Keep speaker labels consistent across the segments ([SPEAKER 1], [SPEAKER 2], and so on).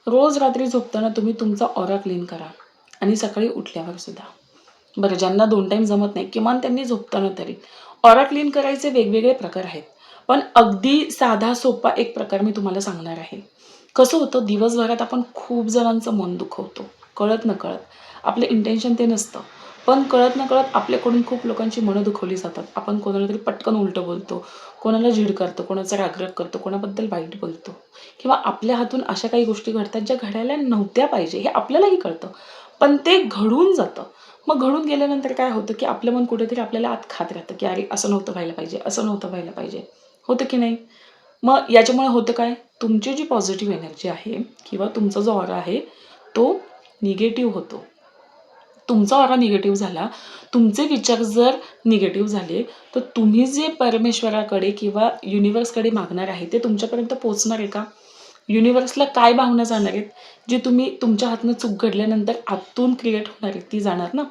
[SPEAKER 1] रोज रात्री झोपताना तुम्ही तुमचा ऑरा क्लीन करा आणि सकाळी उठल्यावर सुद्धा. बरं, ज्यांना 2 टाईम जमत नाही किमान त्यांनी झोपताना तरी. ऑरा क्लीन करायचे वेगवेगळे प्रकार आहेत. पण अगदी साधा सोपा एक प्रकार मी तुम्हाला सांगणार आहे. कसं होतं, दिवसभरात आपण खूप जणांचं मन दुखवतो. कळत-नकळत. आपलं इंटेन्शन ते नसतं. पण कळत-नकळत आपल्याकडून खूप लोकांची मनं दुखवली जातात. आपण कोणाला तरी पटकन उलटं बोलतो, कोणाला झीड करतो, कोणाचा राग-राग करतो, कोणाबद्दल वाईट बोलतो किंवा आपल्या हातून अशा काही गोष्टी घडतात ज्या घडायला नव्हत्या पाहिजे. हे आपल्यालाही कळतं. पण ते घडून जातं. मग घडून गेल्यानंतर काय होतं, की आपलं मन कुठेतरी आपल्याला आत खात राहतं, की अरे असं नव्हतं व्हायला पाहिजे, असं नव्हतं व्हायला पाहिजे. होतं की नाही? मग याच्यामुळे होतं काय? तुमची जी पॉझिटिव्ह एनर्जी आहे किंवा तुमचा जो ऑरा आहे तो निगेटिव्ह होतो. तुमचा ऑरा निगेटिव्ह झाला, तुमचे विचार जर निगेटिव्ह झाले, तर तुम्ही जे परमेश्वराकडे किंवा युनिव्हर्सकडे मागणार आहे ते तुमच्यापर्यंत पोहोचणार आहे का? युनिव्हर्सला काय भावना जाणार आहेत, जी तुम्ही तुमच्या हातनं चूक घडल्यानंतर आतून क्रिएट होणार आहेत ती जाणार ना?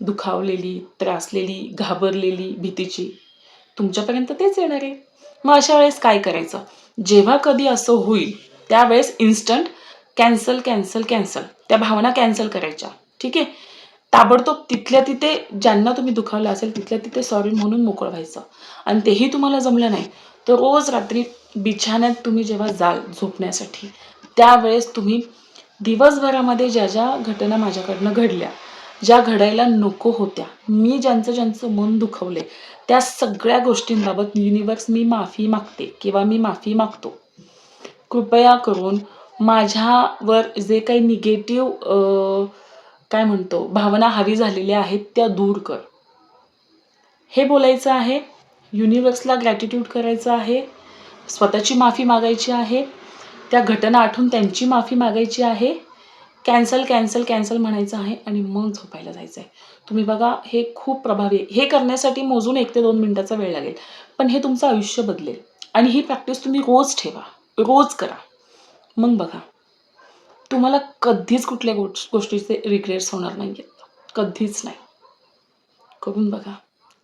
[SPEAKER 1] दुखावलेली, त्रासलेली, घाबरलेली, भीतीची. तुमच्यापर्यंत तेच येणार आहे. मग अशा वेळेस काय करायचं? जेव्हा कधी असं होईल, त्यावेळेस इन्स्टंट कॅन्सल, कॅन्सल, कॅन्सल. त्या भावना कॅन्सल करायच्या. ठीक आहे? ताबडतोब तिथल्या तिथे ज्यांना तुम्ही दुखावलं असेल तिथल्या तिथे सॉरी म्हणून मोकळं व्हायचं. आणि तेही तुम्हाला जमलं नाही, तर रोज रात्री बिछान्यात तुम्ही जेव्हा जाल झोपण्यासाठी, त्यावेळेस तुम्ही दिवसभरामध्ये ज्या ज्या घटना माझ्याकडनं घडल्या, ज्या घडायला नको होत्या, मी ज्यांचं ज्यांचं मन दुखवले, त्या सगळ्या गोष्टींबाबत युनिव्हर्स मी माफी मागते किंवा मी माफी मागतो. कृपया करून माझ्यावर जे काही निगेटिव्ह काय म्हणतो भावना हावी झालेल्या आहेत त्या दूर कर. हे बोलायचं आहे. युनिव्हर्सला ग्रॅटिट्यूड करायचं आहे. स्वतःची माफी मागायची आहे. त्या घटना आठवून त्यांची माफी मागायची आहे. कॅन्सल, कॅन्सल, कॅन्सल म्हणायचं आहे आणि मग झोपायला जायचं आहे. तुम्ही बघा, हे खूप प्रभावी आहे. हे करण्यासाठी मोजून 1 ते 2 मिनिटाचा वेळ लागेल. पण हे तुमचं आयुष्य बदलेल आणि ही प्रॅक्टिस तुम्ही रोज ठेवा. रोज करा. मग बघा, तुम्हाला कधीच कुठल्या गोष्टीचे रिग्रेट्स होणार नाहीयेत. कधीच नाही. करून बघा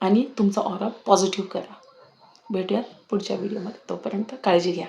[SPEAKER 1] आणि तुमचा ऑरा पॉझिटिव्ह करा. भेटूयात पुढच्या व्हिडिओमध्ये. तोपर्यंत काळजी घ्या.